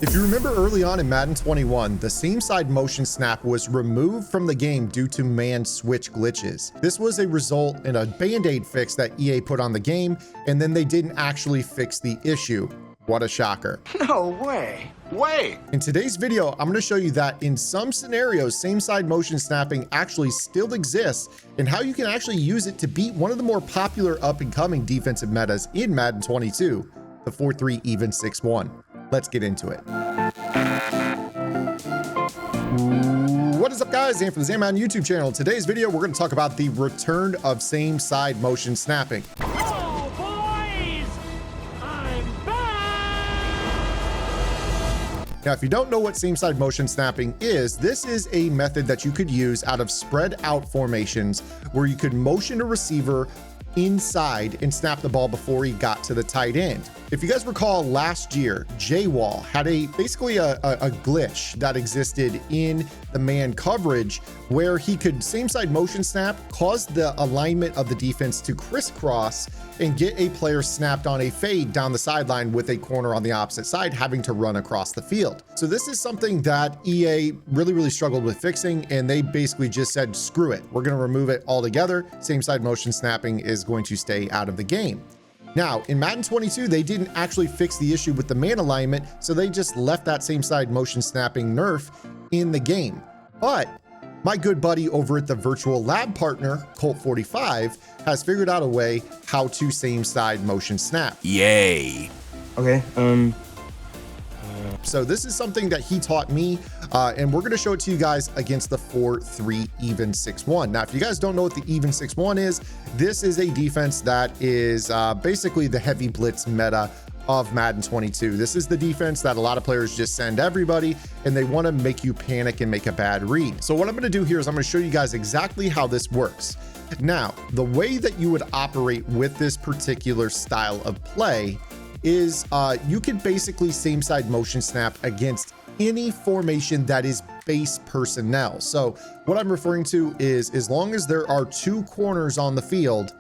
If you remember early on in Madden 21, the same side motion snap was removed from the game due to man switch glitches. This was a result in a band-aid fix that EA put on the game, and then they didn't actually fix the issue. What a shocker. No way. Wait. In today's video, I'm going to show you that in some scenarios, same side motion snapping actually still exists and how you can actually use it to beat one of the more popular up and coming defensive metas in Madden 22, the 4-3 even 6-1. Let's get into it. What is up, guys? Zan from the Zan Madden YouTube channel. In today's video, we're going to talk about the return of same side motion snapping. Oh, boys! I'm back! Now, if you don't know what same side motion snapping is, this is a method that you could use out of spread out formations where you could motion a receiver inside and snap the ball before he got to the tight end. If you guys recall, last year, J-Wall had basically a glitch that existed in the man coverage where he could same side motion snap, cause the alignment of the defense to crisscross and get a player snapped on a fade down the sideline with a corner on the opposite side having to run across the field. So this is something that EA really struggled with fixing, and they basically just said, screw it, we're going to remove it altogether. Same side motion snapping is going to stay out of the game. Now, in Madden 22, they didn't actually fix the issue with the man alignment, so they just left that same side motion snapping nerf in the game. But my good buddy over at the virtual lab partner, Colt45, has figured out a way how to same side motion snap. Yay. Okay, So this is something that he taught me, and we're going to show it to you guys against the 4-3 even 6-1. Now, if you guys don't know what the even 6-1 is, this is a defense that is basically the heavy blitz meta of Madden 22. This is the defense that a lot of players just send everybody, and they want to make you panic and make a bad read. So what I'm going to do here is I'm going to show you guys exactly how this works. Now, the way that you would operate with this particular style of play is you can basically same side motion snap against any formation that is base personnel. So what I'm referring to is, as long as there are two corners on the field,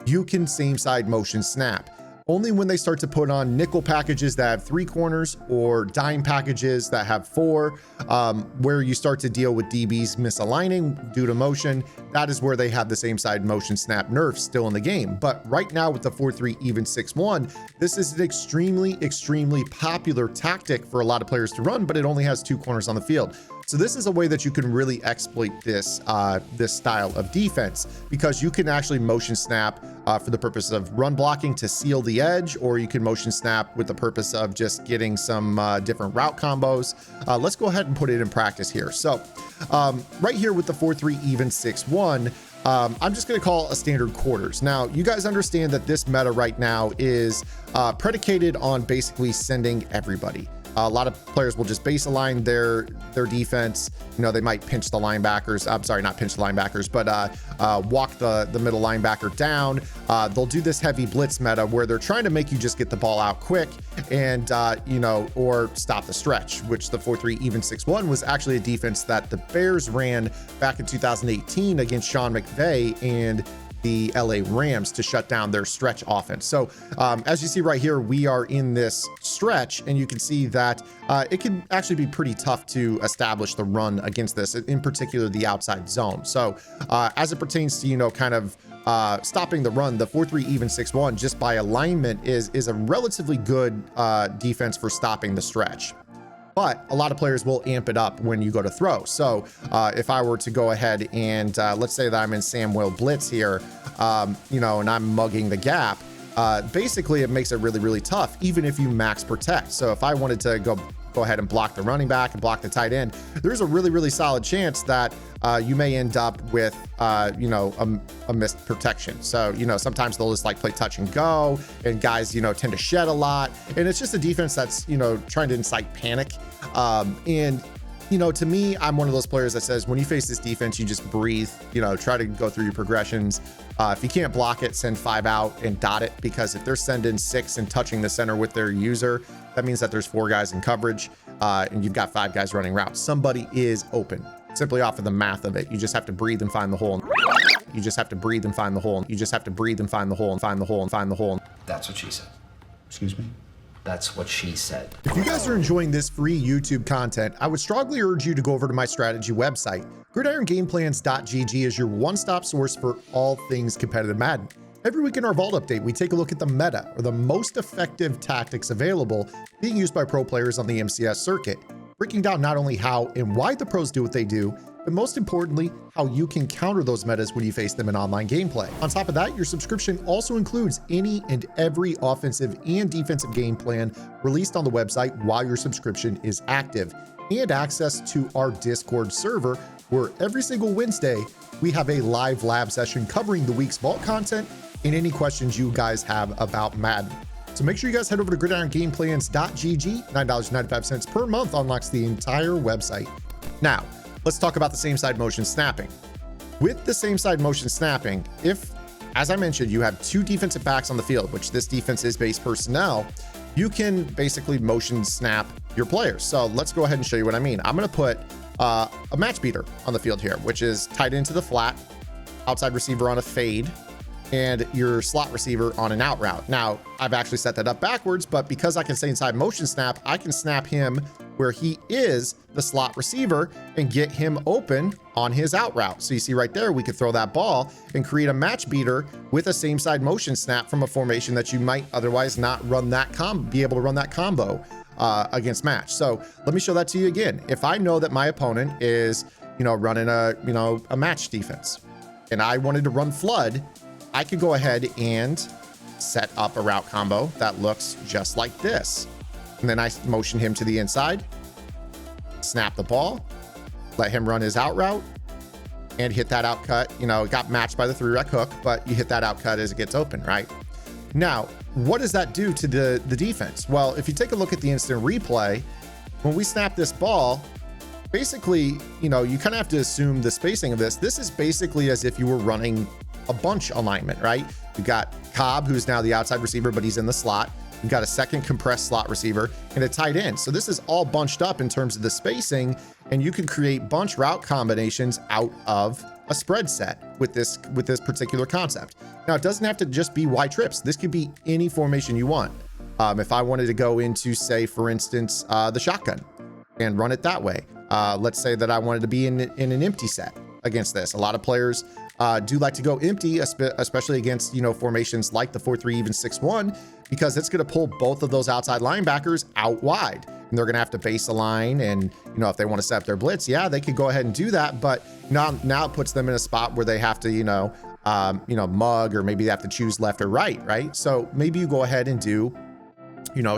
you can same side motion snap. Only when they start to put on nickel packages that have 3 corners or dime packages that have 4, where you start to deal with DBs misaligning due to motion, that is where they have the same side motion snap nerf still in the game. But right now with the 4-3 even 6-1, this is an extremely popular tactic for a lot of players to run, but it only has 2 corners on the field. So this is a way that you can really exploit this this style of defense, because you can actually motion snap for the purpose of run blocking to seal the edge, or you can motion snap with the purpose of just getting some different route combos. Let's go ahead and put it in practice here. So right here with the 4-3 even 6-1, I'm just going to call a standard quarters. Now, you guys understand that this meta right now is predicated on basically sending everybody. A lot of players will just base align their defense. You know, they might pinch the linebackers. I'm sorry, not pinch the linebackers, but walk the middle linebacker down. They'll do this heavy blitz meta where they're trying to make you just get the ball out quick and, you know, or stop the stretch, which the 4-3 even 6-1 was actually a defense that the Bears ran back in 2018 against Sean McVay and the LA Rams to shut down their stretch offense. So as you see right here, we are in this stretch, and you can see that it can actually be pretty tough to establish the run against this, in particular the outside zone. So as it pertains to, you know, kind of stopping the run, the 4-3 even 6-1 just by alignment is a relatively good defense for stopping the stretch. But a lot of players will amp it up when you go to throw. So if I were to go ahead and let's say that I'm in Sam Will blitz here, you know, and I'm mugging the gap, basically it makes it really tough, even if you max protect. So if I wanted to go ahead and block the running back and block the tight end, there's a really solid chance that you may end up with, you know, a missed protection. So, you know, sometimes they'll just like play touch and go, and guys, you know, tend to shed a lot. And it's just a defense that's, you know, trying to incite panic. And, you know, to me, I'm one of those players that says, when you face this defense, you just breathe, you know, try to go through your progressions. If you can't block it, send 5 out and dot it, because if they're sending 6 and touching the center with their user, that means that there's 4 guys in coverage, and you've got 5 guys running routes. Somebody is open, simply off of the math of it. You just have to breathe and find the hole. You just have to breathe and find the hole. You just have to breathe and find the hole and find the hole and find the hole. That's what she said. Excuse me? That's what she said. If you guys are enjoying this free YouTube content, I would strongly urge you to go over to my strategy website. GridironGamePlans.gg is your one-stop source for all things competitive Madden. Every week in our Vault Update, we take a look at the meta, or the most effective tactics available being used by pro players on the MCS circuit, breaking down not only how and why the pros do what they do, but most importantly, how you can counter those metas when you face them in online gameplay. On top of that, your subscription also includes any and every offensive and defensive game plan released on the website while your subscription is active, and access to our Discord server, where every single Wednesday, we have a live lab session covering the week's Vault content and any questions you guys have about Madden. So make sure you guys head over to GridironGamePlans.gg. $9.95 per month unlocks the entire website. Now, let's talk about the same side motion snapping. With the same side motion snapping, if, as I mentioned, you have two defensive backs on the field, which this defense is base personnel, you can basically motion snap your players. So let's go ahead and show you what I mean. I'm going to put a match beater on the field here, which is tied into the flat, outside receiver on a fade, and your slot receiver on an out route. Now, I've actually set that up backwards, but because I can stay inside motion snap, I can snap him where he is the slot receiver and get him open on his out route. So you see right there, we could throw that ball and create a match beater with a same side motion snap from a formation that you might otherwise not run that be able to run that combo against match. So let me show that to you again. If I know that my opponent is, running a match defense and I wanted to run flood, I could go ahead and set up a route combo that looks just like this. And then I motion him to the inside, snap the ball, let him run his out route, and hit that out cut. It got matched by the 3-rec hook, but you hit that out cut as it gets open, right? Now, what does that do to the defense? Well, if you take a look at the instant replay, when we snap this ball, basically, you kind of have to assume the spacing of this. This is basically as if you were running a bunch alignment, right? You've got Cobb, who's now the outside receiver, but he's in the slot. You've got a second compressed slot receiver and a tight end. So this is all bunched up in terms of the spacing, and you can create bunch route combinations out of a spread set with this particular concept. Now, it doesn't have to just be Y trips. This could be any formation you want. If I wanted to go into, say, for instance, the shotgun and run it that way. Let's say that I wanted to be in an empty set against this. A lot of players do like to go empty, especially against, formations like the 4-3 even 6-1, because it's going to pull both of those outside linebackers out wide, and they're going to have to base a line. And, if they want to set up their blitz, yeah, they could go ahead and do that. But now it puts them in a spot where they have to, mug, or maybe they have to choose left or right? So maybe you go ahead and do,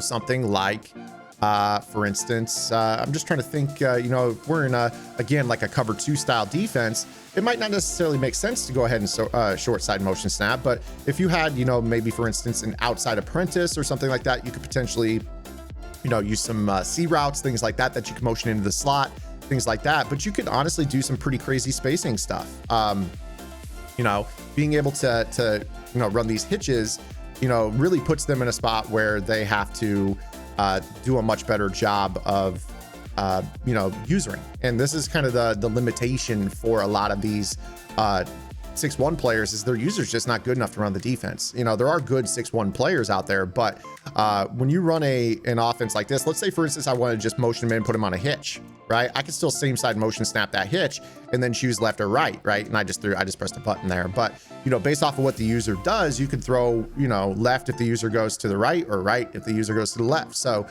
something like, for instance, I'm just trying to think, if we're in again, like a cover 2 style defense, it might not necessarily make sense to go ahead and short side motion snap. But if you had, maybe for instance, an outside apprentice or something like that, you could potentially, use some C routes, things like that you can motion into the slot, things like that. But you could honestly do some pretty crazy spacing stuff. Being able to run these hitches, really puts them in a spot where they have to do a much better job of, usering. And this is kind of the limitation for a lot of these 6-1 players, is their users just not good enough to run the defense. There are good 6-1 players out there, but when you run an offense like this, let's say for instance, I want to just motion him in and put him on a hitch, right? I can still same side motion snap that hitch and then choose left or right? And I just pressed a button there. But, based off of what the user does, you can throw, left if the user goes to the right, or right if the user goes to the left. So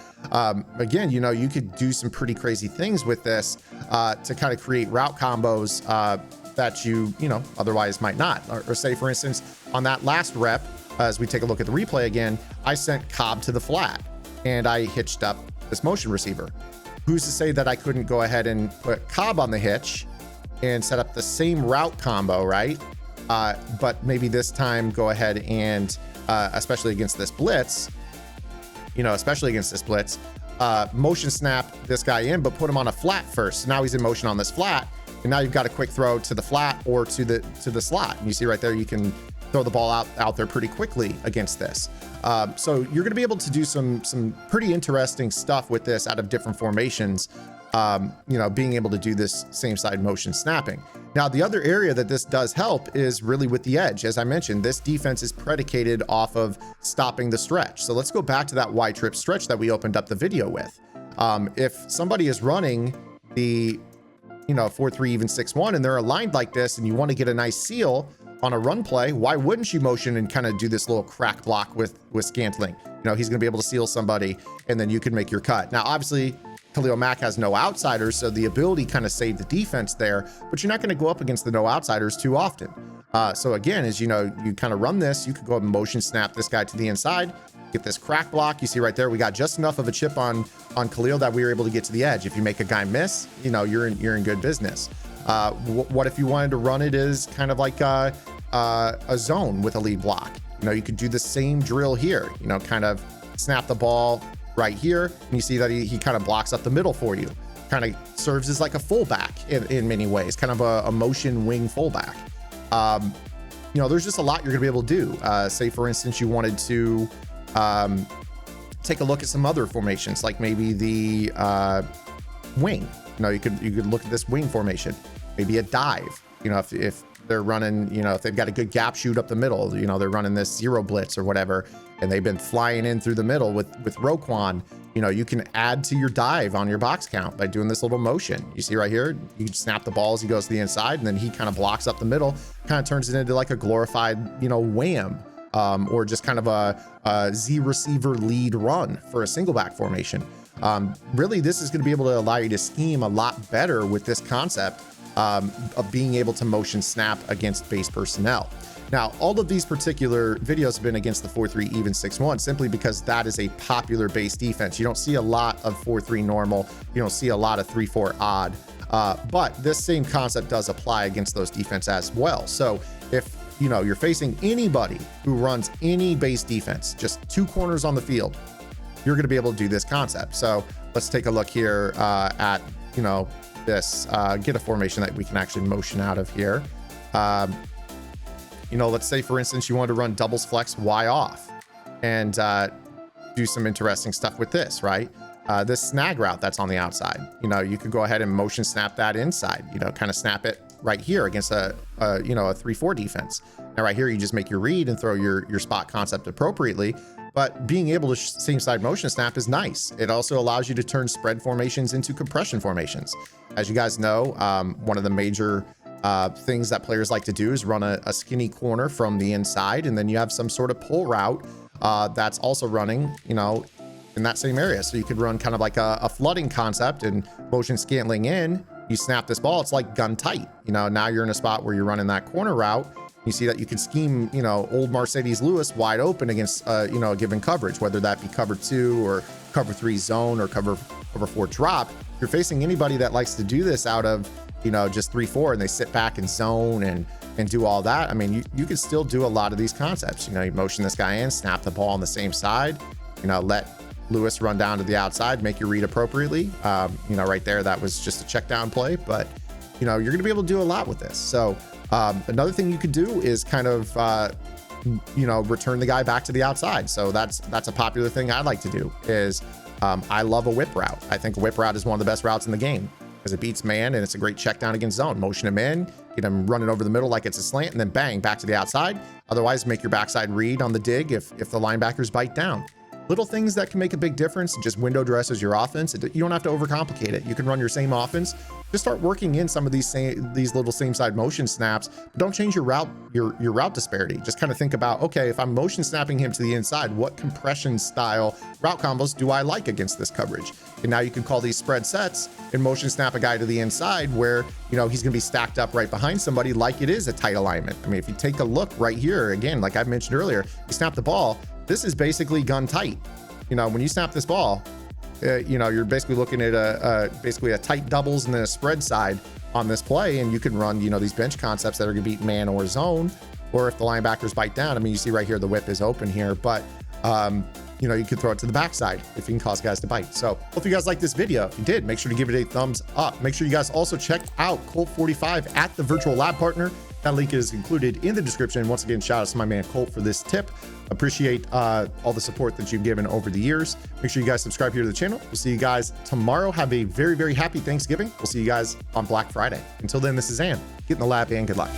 again, you could do some pretty crazy things with this to kind of create route combos that you otherwise might not. Or say, for instance, on that last rep, as we take a look at the replay again, I sent Cobb to the flat and I hitched up this motion receiver. Who's to say that I couldn't go ahead and put Cobb on the hitch and set up the same route combo, right? But maybe this time go ahead and, especially against this blitz, motion snap this guy in, but put him on a flat first. So now he's in motion on this flat, and now you've got a quick throw to the flat or to the slot. And you see right there, you can throw the ball out there pretty quickly against this. So you're going to be able to do some pretty interesting stuff with this out of different formations. Being able to do this same side motion snapping. Now, the other area that this does help is really with the edge. As I mentioned, this defense is predicated off of stopping the stretch. So let's go back to that Y trip stretch that we opened up the video with. If somebody is running the 4-3 even 6-1 and they're aligned like this and you want to get a nice seal on a run play, why wouldn't you motion and kind of do this little crack block with Scantling? He's going to be able to seal somebody and then you can make your cut. Now, obviously, Khalil Mack has no outsiders, so the ability kind of saved the defense there, but you're not going to go up against the no outsiders too often. So again, as you kind of run this, you could go up and motion snap this guy to the inside, get this crack block. You see right there, we got just enough of a chip on Khalil that we were able to get to the edge. If you make a guy miss, you're in good business. What if you wanted to run it as kind of like a zone with a lead block? You could do the same drill here, kind of snap the ball right here. And you see that he kind of blocks up the middle for you. Kind of serves as like a fullback in many ways, kind of a motion wing fullback. There's just a lot you're gonna be able to do. Say for instance, you wanted to take a look at some other formations, like maybe the wing. You could look at this wing formation, maybe a dive. If they're running, if they've got a good gap shoot up the middle, they're running this zero blitz or whatever, and they've been flying in through the middle with Roquan, you can add to your dive on your box count by doing this little motion. You see right here, you snap the ball as he goes to the inside, and then he kind of blocks up the middle, kind of turns it into like a glorified, wham, or just kind of a Z receiver lead run for a single back formation. Really, this is going to be able to allow you to scheme a lot better with this concept of being able to motion snap against base personnel. Now, all of these particular videos have been against the 4-3 even 6-1, simply because that is a popular base defense. You don't see a lot of 4-3 normal. You don't see a lot of 3-4 odd. But this same concept does apply against those defense as well. So if you're facing anybody who runs any base defense, just two corners on the field, you're going to be able to do this concept. So let's take a look here at this, get a formation that we can actually motion out of here. Let's say for instance you want to run doubles flex Y off and do some interesting stuff with this, right? This snag route that's on the outside, you could go ahead and motion snap that inside, kind of snap it right here against a 3-4 defense. Now right here, you just make your read and throw your spot concept appropriately. But being able to same side motion snap is nice. It also allows you to turn spread formations into compression formations. As you guys know, one of the major things that players like to do is run a skinny corner from the inside, and then you have some sort of pull route that's also running, in that same area. So you could run kind of like a flooding concept and motion Scantling in. You snap this ball, it's like gun tight. Now you're in a spot where you're running that corner route. You see that you can scheme, old Mercedes Lewis wide open against, a given coverage, whether that be cover 2 or cover 3 zone or cover 4 drop. If you're facing anybody that likes to do this out of, just 3-4 and they sit back and zone and do all that. I mean, you can still do a lot of these concepts. You motion this guy in, snap the ball on the same side, let Lewis run down to the outside, make your read appropriately. Right there, that was just a check down play, but you're going to be able to do a lot with this. So another thing you could do is kind of, return the guy back to the outside. So that's a popular thing I like to do is I love a whip route. I think a whip route is one of the best routes in the game because it beats man and it's a great check down against zone. Motion him in, get him running over the middle like it's a slant, and then bang, back to the outside. Otherwise, make your backside read on the dig if the linebackers bite down. Little things that can make a big difference, just window dresses your offense. You don't have to overcomplicate it. You can run your same offense. Just start working in some of these little same side motion snaps, but don't change your route disparity. Just kind of think about, okay, if I'm motion snapping him to the inside, what compression style route combos do I like against this coverage? And now you can call these spread sets and motion snap a guy to the inside where, he's going to be stacked up right behind somebody like it is a tight alignment. I mean, if you take a look right here, again, like I mentioned earlier, you snap the ball, this is basically gun tight. When you snap this ball, you're basically looking at basically a tight doubles and then a spread side on this play. And you can run, these bench concepts that are going to beat man or zone, or if the linebackers bite down. I mean, you see right here, the whip is open here, but you know, you could throw it to the backside if you can cause guys to bite. So hope you guys like this video. If you did, make sure to give it a thumbs up. Make sure you guys also check out Colt 45 at the virtual lab partner. That link is included in the description. Once again, shout out to my man Colt for this tip. Appreciate all the support that you've given over the years. Make sure you guys subscribe here to the channel. We'll see you guys tomorrow. Have a very, very happy Thanksgiving. We'll see you guys on Black Friday. Until then, this is Ann. Get in the lab and good luck.